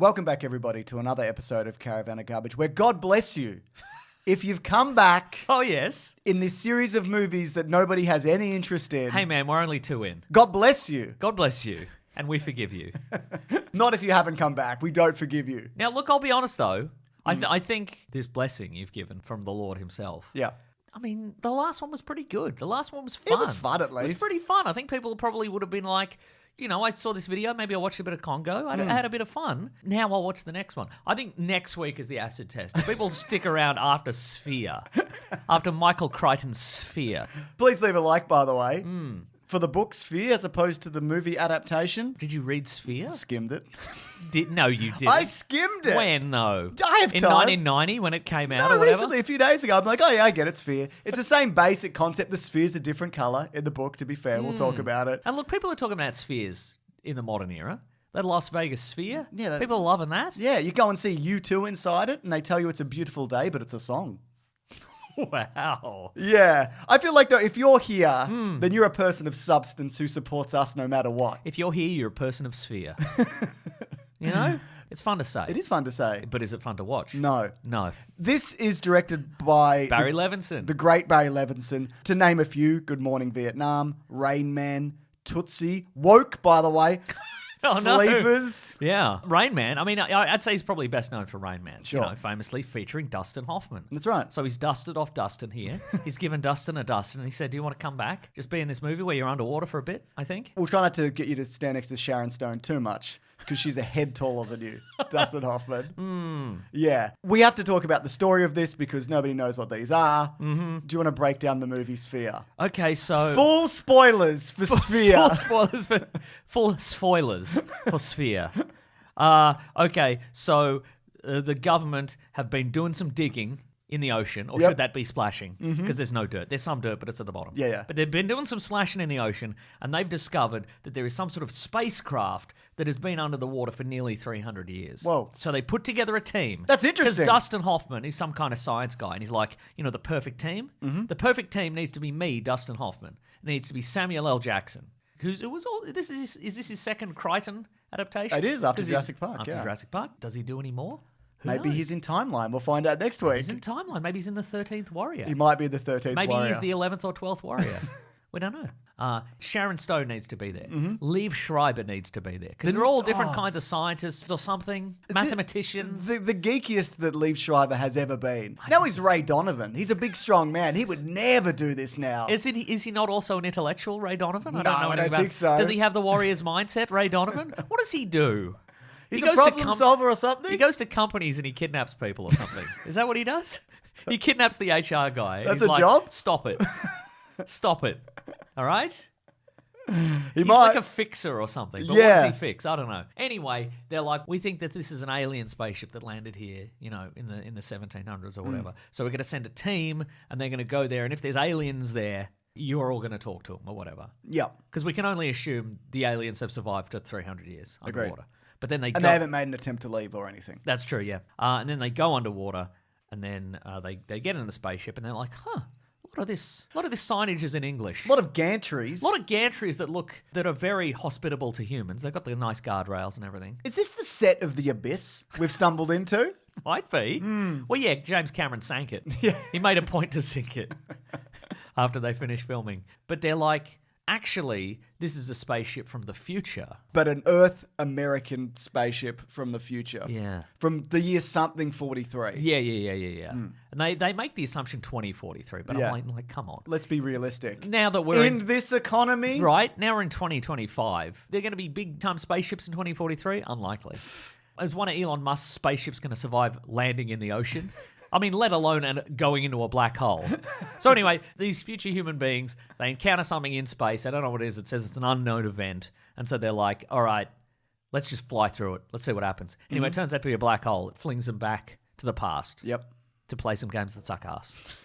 Welcome back, everybody, to another episode of Caravan of Garbage, where God bless you if you've come back Oh, yes. in this series of movies that nobody has any interest in. Hey, man, we're only 2 in. God bless you. God bless you. And we forgive you. Not if you haven't come back. We don't forgive you. Now, look, I'll be honest, though. I think this blessing you've given from the Lord himself. Yeah. I mean, the last one was pretty good. The last one was fun. It was fun, at least. It was pretty fun. I think people probably would have been like, you know, I saw this video, maybe I watched a bit of Congo. I had a bit of fun. Now I'll watch the next one. I think next week is the acid test. If people stick around after Sphere, after Michael Crichton's Sphere. Please leave a like, by the way, for the book Sphere as opposed to the movie adaptation. Did you read Sphere? Skimmed it. No, you didn't. I skimmed it. When, though? I have In time. 1990 when it came out No, or whatever? recently, a few days ago, I'm like, oh yeah, I get it, Sphere. It's the same basic concept. The Sphere's a different colour in the book, to be fair. We'll talk about it. And look, people are talking about spheres in the modern era. That Las Vegas Sphere. Yeah, people are loving that. Yeah, you go and see U2 inside it, and they tell you it's a beautiful day, but it's a song. Wow. Yeah. I feel like, though, if you're here, then you're a person of substance who supports us no matter what. If you're here, you're a person of sphere. You know? It's fun to say. It is fun to say. But is it fun to watch? No. No. This is directed by Barry Levinson. the great Barry Levinson. To name a few, Good Morning Vietnam, Rain Man, Tootsie, Woke, by the way, Oh, no. Sleepers. Yeah. Rain Man. I mean, I'd say he's probably best known for Rain Man. Sure. You know, famously featuring Dustin Hoffman. That's right. So he's dusted off Dustin here. He's given Dustin a Dustin and he said, do you want to come back? Just be in this movie where you're underwater for a bit, I think. We'll try not to get you to stand next to Sharon Stone too much because she's a head taller than you, Dustin Hoffman. Yeah. We have to talk about the story of this because nobody knows what these are. Mm-hmm. Do you want to break down the movie Sphere? Okay, so... Full spoilers for Sphere. Full spoilers for Sphere. Okay, so the government have been doing some digging in the ocean, or should that be splashing? Because there's no dirt. There's some dirt, but it's at the bottom. Yeah. But they've been doing some splashing in the ocean, and they've discovered that there is some sort of spacecraft that has been under the water for nearly 300 years. Whoa. So they put together a team. That's interesting. Because Dustin Hoffman is some kind of science guy, and he's like, you know, the perfect team? The perfect team needs to be me, Dustin Hoffman. It needs to be Samuel L. Jackson. Is this his second Crichton adaptation? It is, after Jurassic Park, After yeah. Jurassic Park. Does he do any more? Who Maybe knows? he's in Timeline. We'll find out next week. He's in Timeline. Maybe he's in the 13th Warrior. He might be the 13th Maybe Warrior. he's the 11th or 12th Warrior. We don't know. Sharon Stone needs to be there. Liev Schreiber needs to be there. Because they're all different kinds of scientists or something. Mathematicians. The geekiest that Liev Schreiber has ever been. Now he's Ray Donovan. He's a big, strong man. He would never do this now. Is he not also an intellectual, Ray Donovan? I don't No, know I anything don't about think so. Does he have the warrior's mindset, Ray Donovan? What does he do? He's He a goes to problem solver or something? He goes to companies and he kidnaps people or something. Is that what he does? He kidnaps the HR guy. and That's he's a like, job? Stop it. Stop it. All right? He He's might. like a fixer or something. But what Yeah. does he fix? I don't know. Anyway, they're like, we think that this is an alien spaceship that landed here, you know, in the 1700s or whatever. So we're going to send a team and they're going to go there. And if there's aliens there, you're all going to talk to them or whatever. Yep. Because we can only assume the aliens have survived for 300 years underwater. Agreed. But then they And they haven't made an attempt to leave or anything. That's true, yeah. And then they go underwater, and then they get in the spaceship, and they're like, "Huh, a lot of this signage is in English. A lot of gantries. A lot of gantries that are very hospitable to humans. They've got the nice guardrails and everything. Is this the set of The Abyss we've stumbled into? Might be. Well, yeah, James Cameron sank it. Yeah. He made a point to sink it after they finished filming. But they're like, actually, this is a spaceship from the future. But an Earth American spaceship from the future. Yeah. From the year something 43. Yeah. And they make the assumption 2043, but Yeah. I'm like, come on. Let's be realistic. Now that we're in this economy? Right, now we're in 2025. They're going to be big-time spaceships in 2043? Unlikely. Is one of Elon Musk's spaceships going to survive landing in the ocean? I mean, let alone going into a black hole. So anyway, these future human beings, they encounter something in space. I don't know what it is. It says it's an unknown event. And so they're like, all right, let's just fly through it. Let's see what happens. Anyway, it turns out to be a black hole. It flings them back to the past. Yep. To play some games that suck ass.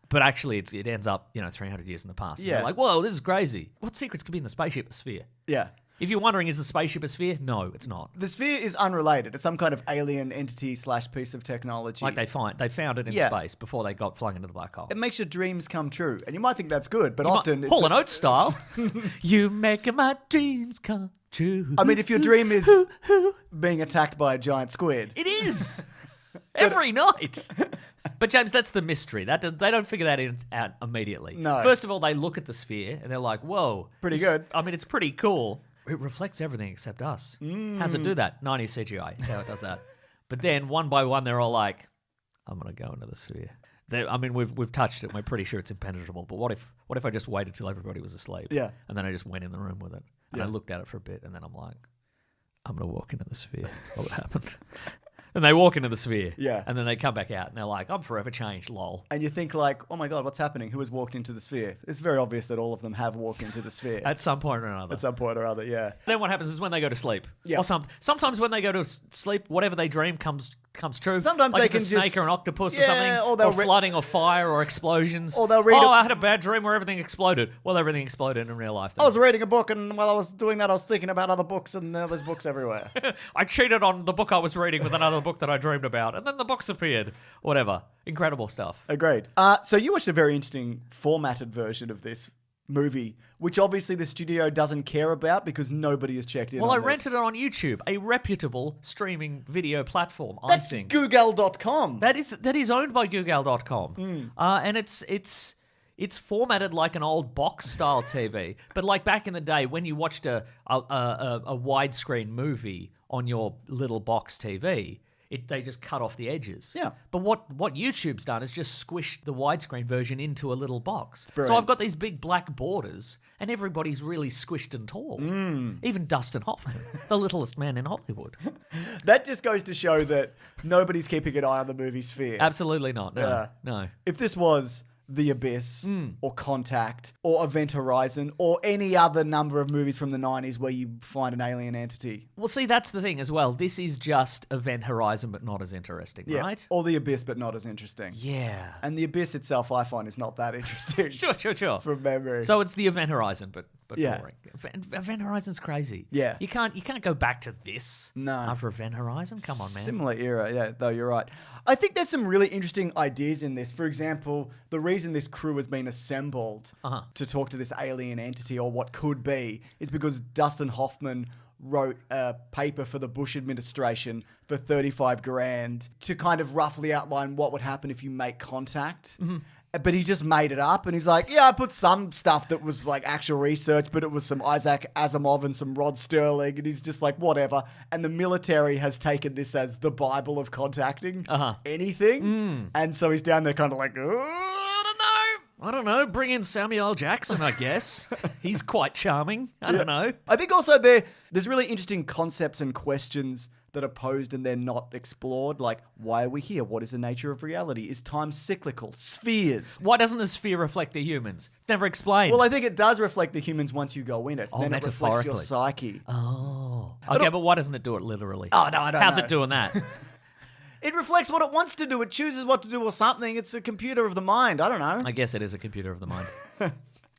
But actually, it ends up, 300 years in the past. And Yeah. they're like, whoa, this is crazy. What secrets could be in the spaceship sphere? Yeah. If you're wondering, is the spaceship a sphere? No, it's not. The sphere is unrelated. It's some kind of alien entity / piece of technology. Like they found it in space before they got flung into the black hole. It makes your dreams come true. And you might think that's good, but often it's... Hall & Oates style. You make my dreams come choo. I mean, if your dream is being attacked by a giant squid. It is every night. But James, that's the mystery. They don't figure that out immediately. No. First of all, they look at the sphere and they're like, "Whoa, Pretty good. I mean, it's pretty cool. It reflects everything except us. How's it do that? 90s CGI. Is how it does that." But then one by one, they're all like, "I'm gonna go into the sphere." I mean, we've touched it. And we're pretty sure it's impenetrable. But what if I just waited till everybody was asleep? Yeah. And then I just went in the room with it and I looked at it for a bit, and then I'm like, "I'm gonna walk into the sphere. What would happen?" And they walk into the sphere. Yeah. And then they come back out and they're like, "I'm forever changed, lol." And you think like, oh my God, what's happening? Who has walked into the sphere? It's very obvious that all of them have walked into the sphere. At some point or another. At some point or other, yeah. Then what happens is when they go to sleep. Yeah. Or sometimes when they go to sleep, whatever they dream comes true. Sometimes like they it's can a snake just- or an octopus or Yeah, something. or Or, they'll flooding or fire or explosions. Or they'll read I had a bad dream where everything exploded. Well, everything exploded in real life. Then. I was reading a book, and while I was doing that, I was thinking about other books, and there's books everywhere. I cheated on the book I was reading with another book that I dreamed about, and then the books appeared. Whatever. Incredible stuff. Agreed. So you watched a very interesting formatted version of this movie, which obviously the studio doesn't care about because nobody has checked in Well, on I this. rented it on YouTube, a reputable streaming video platform, That's I think. Google.com. That is owned by Google.com. Hmm. And it's formatted like an old box style TV. But like back in the day when you watched a widescreen movie on your little box TV, they just cut off the edges. Yeah. But what YouTube's done is just squished the widescreen version into a little box. So brilliant. I've got these big black borders, and everybody's really squished and tall. Hmm. Even Dustin Hoffman, the littlest man in Hollywood. That just goes to show that nobody's keeping an eye on the movie Sphere. Absolutely not. No. Yeah. No. If this was The Abyss Hmm. or Contact or Event Horizon or any other number of movies from the 90s where you find an alien entity. Well, see, that's the thing as well. This is just Event Horizon, but not as interesting, Yeah. right? Or The Abyss, but not as interesting. Yeah. And The Abyss itself, I find, is not that interesting. Sure. From memory. So it's the Event Horizon, but Yeah. boring. Event Horizon's crazy. Yeah. You can't go back to this No. after Event Horizon. Come on, man. Similar era, yeah, though you're right. I think there's some really interesting ideas in this. For example, the reason this crew has been assembled to talk to this alien entity or what could be is because Dustin Hoffman wrote a paper for the Bush administration for 35 grand to kind of roughly outline what would happen if you make contact. But he just made it up, and he's like, yeah, I put some stuff that was like actual research, but it was some Isaac Asimov and some Rod Sterling, and he's just like, whatever. And the military has taken this as the Bible of contacting anything. And so he's down there kind of like, I don't know. Bring in Samuel L. Jackson, I guess. He's quite charming. I don't know. I think also there's really interesting concepts and questions that are posed and they're not explored. Like, why are we here? What is the nature of reality? Is time cyclical? Spheres. Why doesn't the sphere reflect the humans? It's never explained. Well, I think it does reflect the humans once you go in it. Oh, Then it reflects your metaphorically. psyche. Oh. Okay, but why doesn't it do it literally? Oh, no, I don't How's know. it doing that? It reflects what it wants to do. It chooses what to do or something. It's a computer of the mind. I don't know. I guess it is a computer of the mind.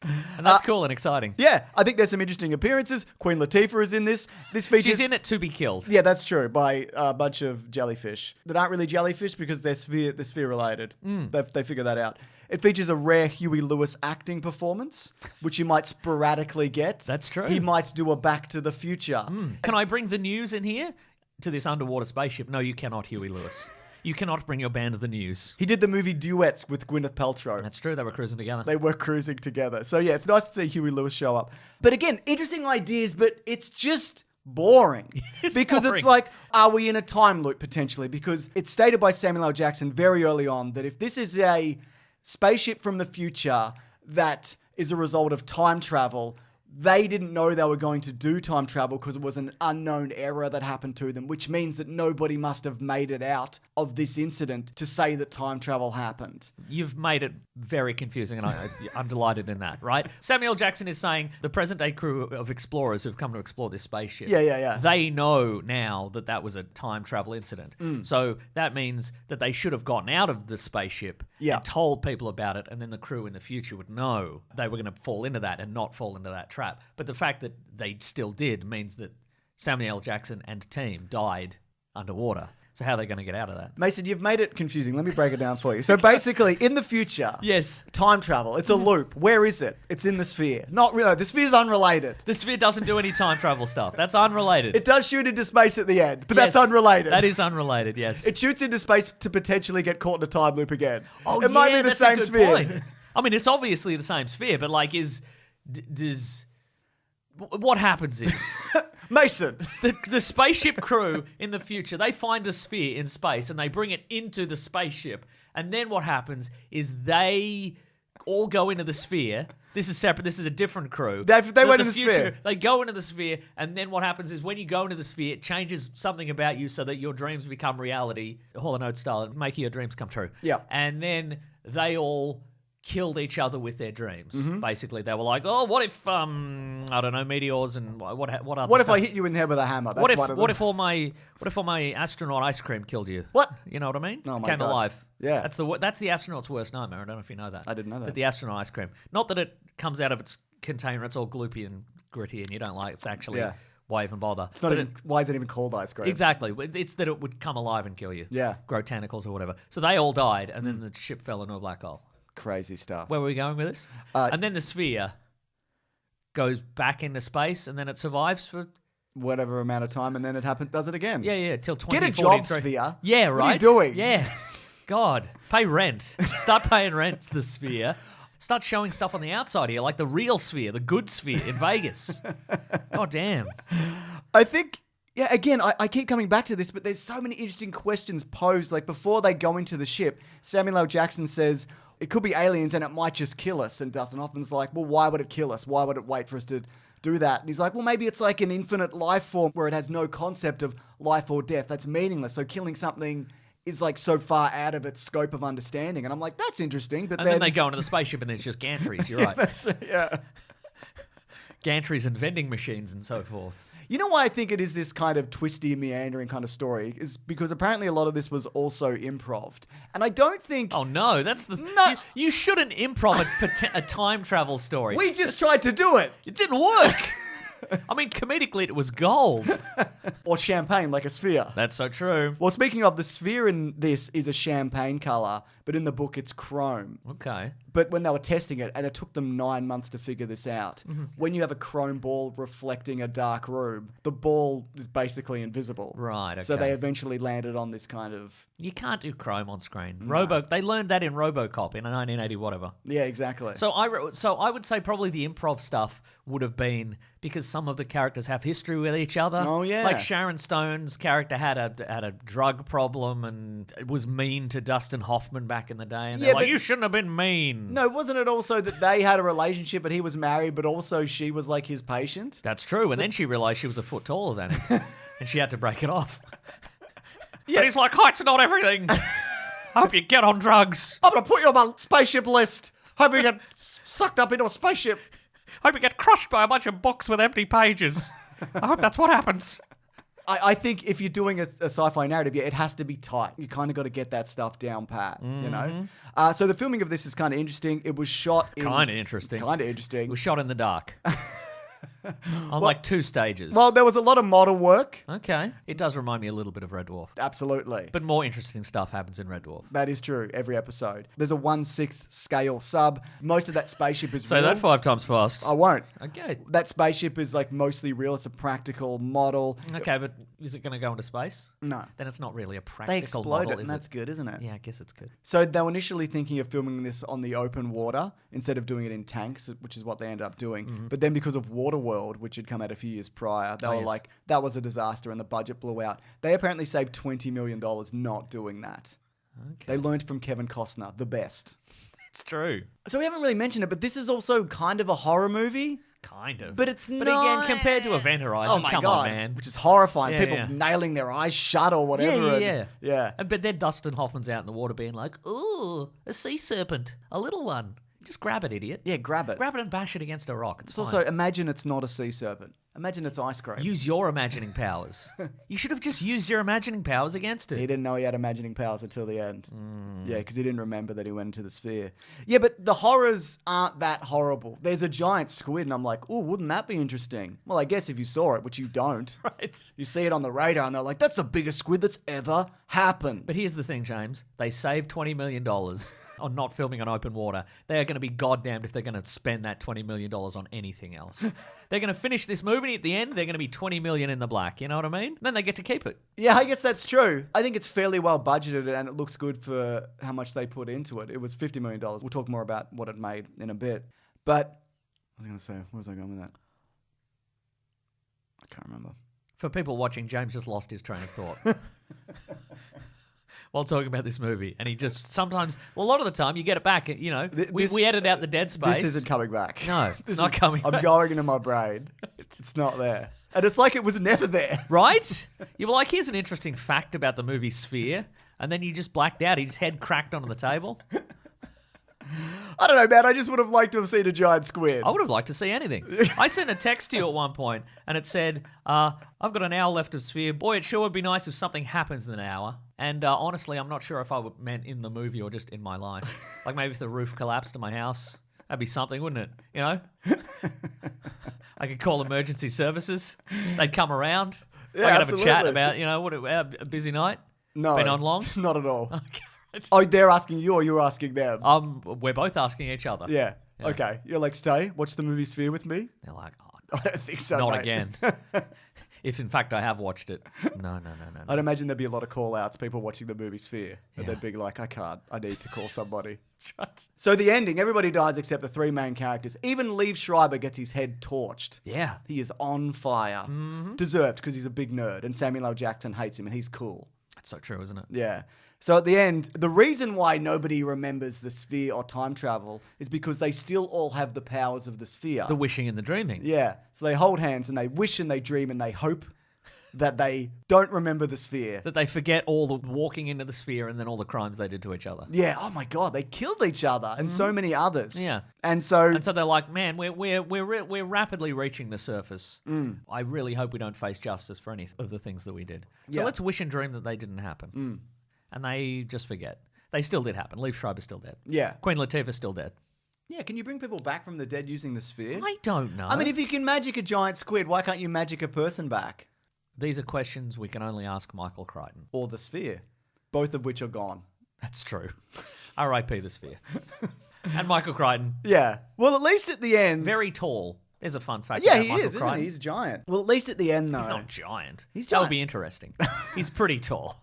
And that's cool and exciting. Yeah, I think there's some interesting appearances. Queen Latifah is in this. This features... She's in it to be killed. Yeah, that's true. By a bunch of jellyfish that aren't really jellyfish because they're sphere related. They figure that out. It features a rare Huey Lewis acting performance, which you might sporadically get. That's true. He might do a Back to the Future. Can I bring the news in here to this underwater spaceship? No, you cannot, Huey Lewis. You cannot bring your band to the news. He did the movie Duets with Gwyneth Paltrow. That's true. They were cruising together. They were cruising together. So yeah, it's nice to see Huey Lewis show up. But again, interesting ideas, but it's just boring. It's because boring. it's like, are we in a time loop potentially? Because it's stated by Samuel L. Jackson very early on that if this is a spaceship from the future that is a result of time travel, they didn't know they were going to do time travel because it was an unknown error that happened to them, which means that nobody must have made it out of this incident to say that time travel happened. You've made it very confusing, and I'm delighted in that, right? Samuel Jackson is saying the present-day crew of explorers who've come to explore this spaceship, Yeah. they know now that that was a time travel incident. So that means that they should have gotten out of the spaceship and told people about it, and then the crew in the future would know they were going to fall into that and not fall into that trap. But the fact that they still did means that Samuel L. Jackson and team died underwater. So how are they going to get out of that? Mason, you've made it confusing. Let me break it down for you. So basically, in the future, Yes. time travel. It's a loop. Where is it? It's in the sphere. Not really. The sphere's unrelated. The sphere doesn't do any time travel stuff. That's unrelated. It does shoot into space at the end, but Yes, that's unrelated. That is unrelated, yes. It shoots into space to potentially get caught in a time loop again. Oh, it might be the that's a same good sphere. point. I mean, it's obviously the same sphere, but like, what happens is Mason. the spaceship crew in the future, they find the sphere in space and they bring it into the spaceship. And then what happens is they all go into the sphere. This is separate. This is a different crew. They went in the sphere. They go into the sphere, and then what happens is when you go into the sphere, it changes something about you so that your dreams become reality, Hall & Oates style, making your dreams come true. Yeah. And then they all killed each other with their dreams. Mm-hmm. Basically, they were like, "Oh, what if I don't know, meteors and what other What if stuff? I hit you in the head with a hammer? That's What if one of them. what if all my astronaut ice cream killed you? What? You know what I mean? Oh my Came God. alive. Yeah. That's the astronaut's worst nightmare. I don't know if you know that. I didn't know that. The astronaut ice cream. Not that it comes out of its container. It's all gloopy and gritty, and you don't like. It's actually Yeah. why even bother? It's not even, why is it even called ice cream? Exactly. It's that it would come alive and kill you. Yeah. Grow tentacles or whatever. So they all died, and then the ship fell into a black hole. Crazy stuff. Where were we going with this? And then the sphere goes back into space, and then it survives for Whatever amount of time, and then it does it again. till Get a 2043. job, Sphere. Yeah, right. What are you doing? Yeah. God, pay rent. Start paying rent to the sphere. Start showing stuff on the outside here, like the real sphere, the good sphere in Vegas. God damn. I think, yeah, again, I keep coming back to this, but there's so many interesting questions posed. Like, before they go into the ship, Samuel L. Jackson says, it could be aliens and it might just kill us. And Dustin Hoffman's like, well, why would it kill us? Why would it wait for us to do that? And he's like, well, maybe it's like an infinite life form where it has no concept of life or death. That's meaningless. So killing something is like so far out of its scope of understanding. And I'm like, that's interesting. But And then they go into the spaceship and there's just gantries. You're right. Yeah. Gantries and vending machines and so forth. You know why I think it is this kind of twisty, meandering kind of story? Is because apparently a lot of this was also improv'd. And I don't think... Oh, no. That's the... No. You shouldn't improv a time travel story. We just tried to do it! It didn't work. I mean, comedically, it was gold. Or champagne, like a sphere. That's so true. Well, speaking of, the sphere in this is a champagne colour, but in the book it's chrome. Okay. But when they were testing it, and it took them 9 months to figure this out, when you have a chrome ball reflecting a dark room, the ball is basically invisible. Right, okay. So they eventually landed on this kind of... You can't do chrome on screen. They learned that in RoboCop in 1980 whatever. Yeah, exactly. So I would say probably the improv stuff would have been because some of the characters have history with each other. Oh, yeah. Like Sharon Stone's character had a drug problem and was mean to Dustin Hoffman back in the day, and they're like, but- you shouldn't have been mean. No, wasn't it also that they had a relationship but he was married, but also she was like his patient? That's true. And then she realized she was a foot taller than him, and she had to break it off. Yeah. And he's like, height's not everything. I hope you get on drugs. I'm going to put you on my spaceship list. Hope you get sucked up into a spaceship. Hope you get crushed by a bunch of books with empty pages. I hope that's what happens. I think if you're doing a sci-fi narrative, yeah, it has to be tight. You kind of got to get that stuff down pat, you know? So the filming of this is kind of interesting. It was shot in... Kind of interesting. Kind of interesting. It was shot in the dark. On like 2 stages. Well, there was a lot of model work. Okay. It does remind me a little bit of Red Dwarf. Absolutely. But more interesting stuff happens in Red Dwarf. That is true, every episode. There's a 1/6 scale sub. Most of that spaceship is Say real. that 5 times fast. I won't. Okay. That spaceship is like mostly real. It's a practical model. Okay, but is it going to go into space? No. Then it's not really a They practical explode model, it, and is that's it? good, isn't it? Yeah, I guess it's good. So they were initially thinking of filming this on the open water instead of doing it in tanks, which is what they ended up doing. But then because of Waterworld, which had come out a few years prior, they were yes. like, that was a disaster and the budget blew out. They apparently saved $20 million not doing that. Okay. They learned from Kevin Costner, the best. It's true. So we haven't really mentioned it, but this is also kind of a horror movie. Kind of. But it's But not... again, compared to Event Horizon, Oh my come God, on, man. which is horrifying. Yeah, People yeah. nailing their eyes shut or whatever. Yeah. And But then Dustin Hoffman's out in the water being like, ooh, a sea serpent, a little one. Just grab it, idiot. yeah, grab it. Grab it and bash it against a rock. It's It's fine. also, imagine it's not a sea serpent. Imagine it's ice cream. Use your imagining powers. You should have just used your imagining powers against He it. didn't know he had imagining powers until the end. Yeah, because he didn't remember that he went into the sphere. Yeah, but the horrors aren't that horrible. There's a giant squid, and I'm like, oh, wouldn't that be interesting? Well, I guess if you saw it, which you don't. Right. You see it on the radar, and they're like, that's the biggest squid that's ever happened. But here's the thing, James. They saved $20 million on not filming on open water. They are going to be goddamned if they're going to spend that $20 million on anything else. They're going to finish this movie, and at the end, they're going to be $20 million in the black. You know what I mean? Then they get to keep it. Yeah, I guess that's true. I think it's fairly well budgeted, and it looks good for how much they put into it. It was $50 million. We'll talk more about what it made in a bit. But, I was going to say, where was I going with that? I can't remember. For people watching, James just lost his train of thought. While talking about this movie, and he just sometimes, well, a lot of the time, you get it back. You know, we edit out the dead space. This isn't coming back. No, it's not coming back. I'm going into my brain. It's not there. And it's like it was never there. Right? You were like, here's an interesting fact about the movie Sphere, and then you just blacked out. His head cracked onto the table. I don't know, man. I just would have liked to have seen a giant squid. I would have liked to see anything. I sent a text to you at one point, and it said, I've got an hour left of Sphere. Boy, it sure would be nice if something happens in an hour. And honestly, I'm not sure if I meant in the movie or just in my life. Like maybe if the roof collapsed in my house, that'd be something, wouldn't it? You know? I could call emergency services. They'd come around. Yeah, I could have a chat absolutely. about, you know, what a busy night. No. Been on long? Not at all. Okay. Oh, they're asking you or you're asking them? We're both asking each other. Yeah. Okay. You're like, stay, watch the movie Sphere with me? They're like, oh, I don't think so, not mate. again. If in fact I have watched it. No. I'd imagine there'd be a lot of call-outs, people watching the movie Sphere. And Yeah. they'd be like, I can't. I need to call somebody. That's right. So the ending, everybody dies except the three main characters. Even Liev Schreiber gets his head torched. Yeah. He is on fire. Deserved, because he's a big nerd. And Samuel L. Jackson hates him, and he's cool. That's so true, isn't it? Yeah. So at the end, the reason why nobody remembers the sphere or time travel is because they still all have the powers of the sphere. The wishing and the dreaming. Yeah. So they hold hands and they wish and they dream and they hope that they don't remember the sphere. That they forget all the walking into the sphere and then all the crimes they did to each other. Yeah. Oh my God. They killed each other and so many others. Yeah. And so And so they're like, man, we're rapidly reaching the surface. I really hope we don't face justice for any of the things that we did. So Yeah. let's wish and dream that they didn't happen. And they just forget. They still did happen. Liev Schreiber's still dead. yeah. Queen Latifah's still dead. Yeah. Can you bring people back from the dead using the sphere? I don't know. I mean, if you can magic a giant squid, why can't you magic a person back? These are questions we can only ask Michael Crichton. Or the sphere, both of which are gone. That's true. R.I.P. the sphere. And Michael Crichton, Yeah. Well, at least at the end. very tall. There's a fun fact Yeah, about he Michael is, isn't Crichton. he? He's giant. Well, at least at the end, though. He's not giant. He's That would giant. be interesting. He's pretty tall.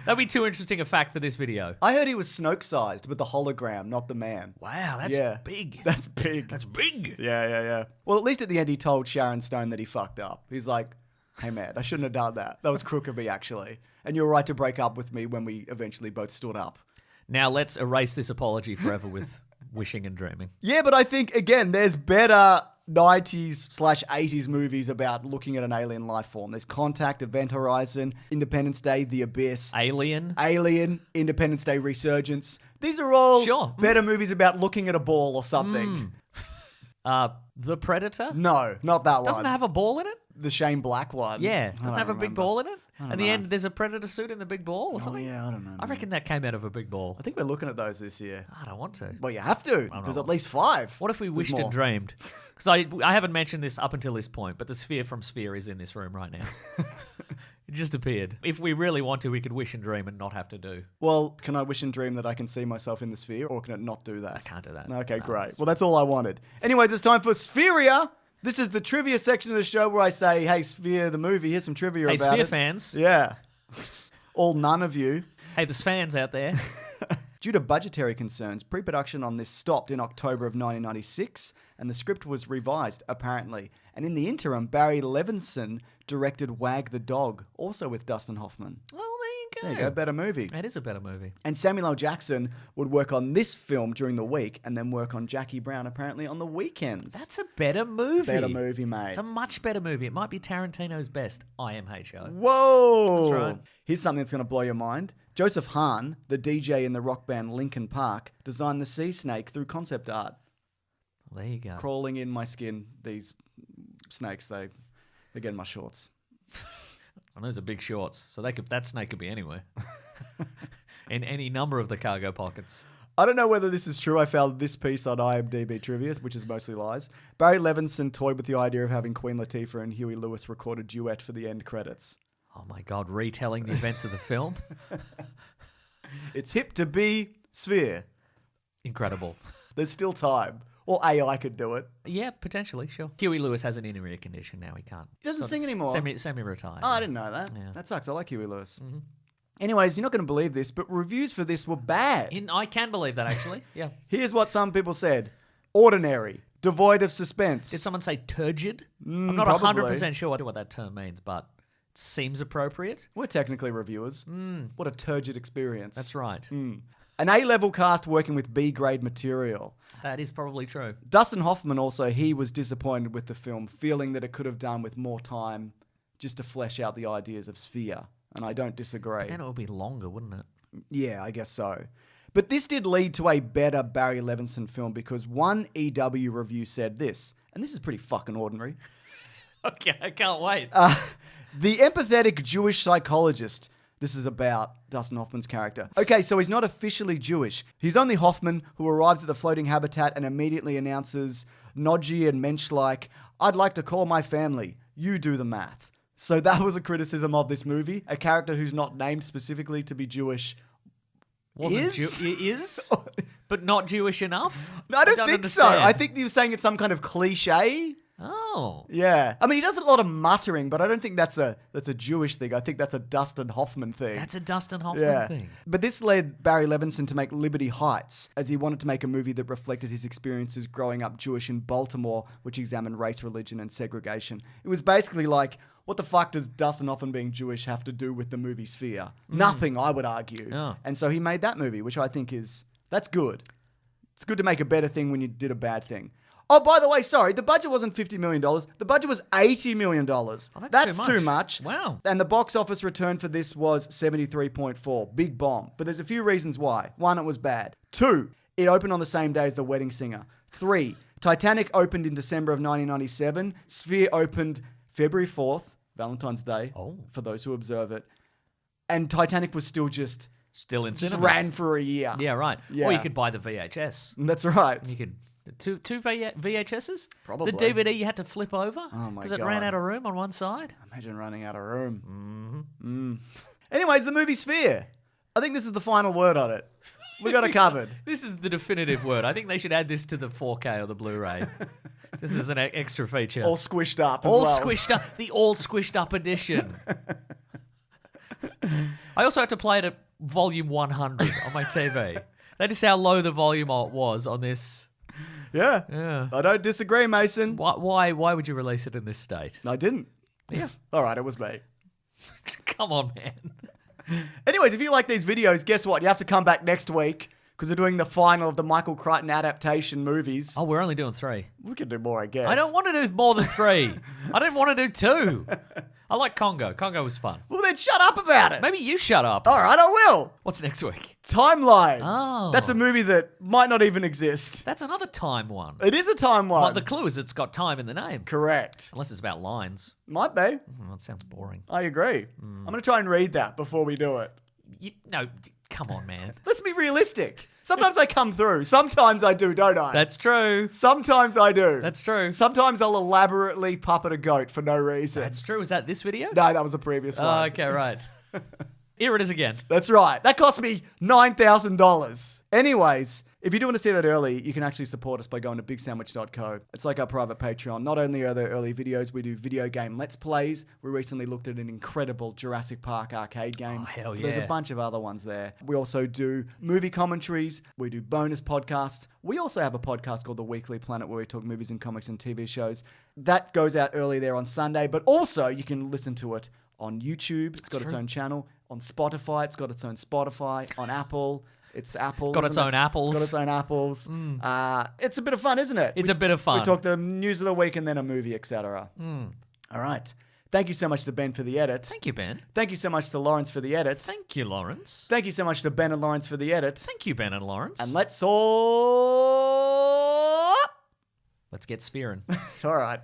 That'd be too interesting a fact for this video. I heard he was Snoke-sized, but the hologram, not the man. Wow, that's Yeah. big. That's big. That's big. Yeah. Well, at least at the end, he told Sharon Stone that he fucked up. He's like, hey, man, I shouldn't have done that. That was crook of me, actually. And you're right to break up with me when we eventually both stood up. Now let's erase this apology forever with wishing and dreaming. Yeah, but I think, again, there's better 90s/80s movies about looking at an alien life form. There's Contact, Event Horizon, Independence Day, The Abyss, Alien. Alien, Independence Day Resurgence. These are all Sure. better movies about looking at a ball or something. The Predator. No, not that Doesn't one. it have a ball in it? The Shane Black one. Yeah. I Doesn't it don't have a big remember. ball in it? don't At the know. end, there's a Predator suit in the big ball or Oh, something? yeah, I don't know. I reckon that came out of a big ball. I think we're looking at those this year. I don't want to. Well, you have to. no. There's at least 5. What if we There's wished more. and dreamed? Because I haven't mentioned this up until this point, but the sphere from Sphere is in this room right now. It just appeared. If we really want to, we could wish and dream and not have to do. Well, can I wish and dream that I can see myself in the sphere, or can it not do that? I can't do that. Okay, No, great. it's- Well, that's all I wanted. Anyways, it's time for Spheria. This is the trivia section of the show where I say, hey, Sphere the movie, here's some trivia Hey, about Sphere it. fans. Yeah. All none of you. Hey, there's fans out there. Due to budgetary concerns, pre-production on this stopped in October of 1996, and the script was revised, apparently. And in the interim, Barry Levinson directed Wag the Dog, also with Dustin Hoffman. Well, there There you you go. go, better movie. It is a better movie. And Samuel L. Jackson would work on this film during the week, and then work on Jackie Brown, apparently, on the weekends. That's a better movie. better movie, mate. It's a much better movie. It might be Tarantino's best IMHO. Whoa! That's right. Here's something that's going to blow your mind. Joseph Hahn, the DJ in the rock band Linkin Park, designed the sea snake through concept art. Well, there you go. Crawling in my skin, these snakes, they Again, my shorts. And those are big shorts, so that snake could be anywhere. In any number of the cargo pockets. I don't know whether this is true. I found this piece on IMDb Trivia, which is mostly lies. Barry Levinson toyed with the idea of having Queen Latifah and Huey Lewis record a duet for the end credits. Oh my God, retelling the events of the film? It's hip to be Sphere. Incredible. There's still time. Or AI could do it. Yeah, potentially, sure. Huey Lewis has an inner ear condition now. He can't. He doesn't sing anymore. Semi-retired. Oh, I didn't know that. Yeah. That sucks. I like Huey Lewis. Anyways, you're not going to believe this, but reviews for this were bad. I can believe that, actually. Yeah. Here's what some people said. Ordinary. Devoid of suspense. Did someone say turgid? I'm not probably. 100% sure what that term means, but it seems appropriate. We're technically reviewers. What a turgid experience. That's right. An A-level cast working with B-grade material. That is probably true. Dustin Hoffman also, he was disappointed with the film, feeling that it could have done with more time just to flesh out the ideas of Sphere. And I don't disagree. Then it would be longer, wouldn't it? Yeah, I guess so. But this did lead to a better Barry Levinson film because one EW review said this, and this is pretty fucking ordinary. Okay, I can't wait. The empathetic Jewish psychologist. This is about Dustin Hoffman's character. Okay, so he's not officially Jewish. He's only Hoffman, who arrives at the floating habitat and immediately announces, nodgy and mensch-like, I'd like to call my family. You do the math. So that was a criticism of this movie. A character who's not named specifically to be Jewish is, but not Jewish enough? No, I don't think so. understand. I think he was saying it's some kind of cliche. Oh. Yeah. I mean, he does a lot of muttering, but I don't think that's a Jewish thing. I think that's a Dustin Hoffman thing. That's a Dustin Hoffman thing. But this led Barry Levinson to make Liberty Heights, as he wanted to make a movie that reflected his experiences growing up Jewish in Baltimore, which examined race, religion, and segregation. It was basically like, what the fuck does Dustin Hoffman being Jewish have to do with the movie Sphere? Nothing, I would argue. Oh. And so he made that movie, which I think that's good. It's good to make a better thing when you did a bad thing. Oh, by the way, sorry, the budget wasn't $50 million. The budget was $80 million. Oh, that's too much. Wow. And the box office return for this was 73.4. Big bomb. But there's a few reasons why. 1, it was bad. 2, it opened on the same day as The Wedding Singer. 3, Titanic opened in December of 1997. Sphere opened February 4th, Valentine's Day, for those who observe it. And Titanic was still just in cinemas. ran for a year. Yeah, right. Yeah. Or you could buy the VHS. That's right. You could... Two VHSs? Probably. The DVD you had to flip over? Oh, my Because it God. ran out of room on one side? Imagine running out of room. Anyways, the movie Sphere. I think this is the final word on it. We got it covered. This is the definitive word. I think they should add this to the 4K or the Blu-ray. This is an extra feature. All squished up as All well. squished up. The all squished up edition. I also had to play it at volume 100 on my TV. That is how low the volume was on this. Yeah. I don't disagree, Mason. Why would you release it in this state? I didn't. Yeah. All right, it was me. Come on, man. Anyways, if you like these videos, guess what? You have to come back next week because we're doing the final of the Michael Crichton adaptation movies. Oh, we're only doing 3. We could do more, I guess. I don't want to do more than 3. I don't want to do 2. I like Congo. Congo was fun. Well, then shut up about it. Maybe you shut up. All right, I will. What's next week? Timeline. Oh. That's a movie that might not even exist. That's another time one. It is a time one. Well, the clue is it's got time in the name. Correct. Unless it's about lines. Might be. That sounds boring. I agree. I'm going to try and read that before we do it. No, come on, man. Let's be realistic. Sometimes I come through. Sometimes I do, don't I? That's true. Sometimes I do. That's true. Sometimes I'll elaborately puppet a goat for no reason. That's true. Is that this video? No, that was a previous one. Oh, okay, right. Here it is again. That's right. That cost me $9,000. Anyways, if you do want to see that early, you can actually support us by going to bigsandwich.co. It's like our private Patreon. Not only are there early videos, we do video game Let's Plays. We recently looked at an incredible Jurassic Park arcade games. Oh, hell yeah. There's a bunch of other ones there. We also do movie commentaries. We do bonus podcasts. We also have a podcast called The Weekly Planet where we talk movies and comics and TV shows. That goes out early there on Sunday, but also you can listen to it on YouTube. It's got its own channel. On Spotify, it's got its own Spotify. On Apple, it's Apple. Got its own apples. It's got its own apples. It's a bit of fun, isn't it? It's a bit of fun. We talk the news of the week and then a movie, etc. All right. Thank you so much to Ben for the edit. Thank you, Ben. Thank you so much to Lawrence for the edit. Thank you, Lawrence. Thank you so much to Ben and Lawrence for the edit. Thank you, Ben and Lawrence. And let's all... Let's get spearing. All right.